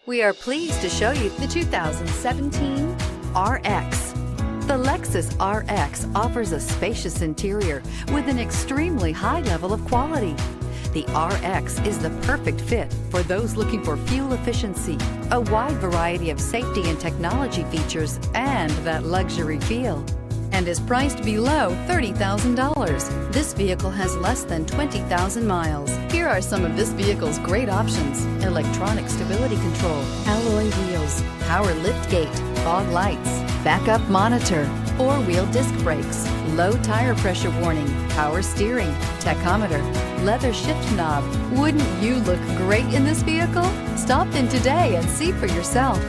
We are pleased to show you the 2017 RX. The Lexus RX offers a spacious interior with an extremely high level of quality. The RX is the perfect fit for those looking for fuel efficiency, a wide variety of safety and technology features, and that luxury feel, and is priced below $30,000. This vehicle has less than 20,000 miles. Here are some of this vehicle's great options: electronic stability control, alloy wheels, power liftgate, fog lights, backup monitor, four-wheel disc brakes, low tire pressure warning, power steering, tachometer, leather shift knob. Wouldn't you look great in this vehicle? Stop in today and see for yourself.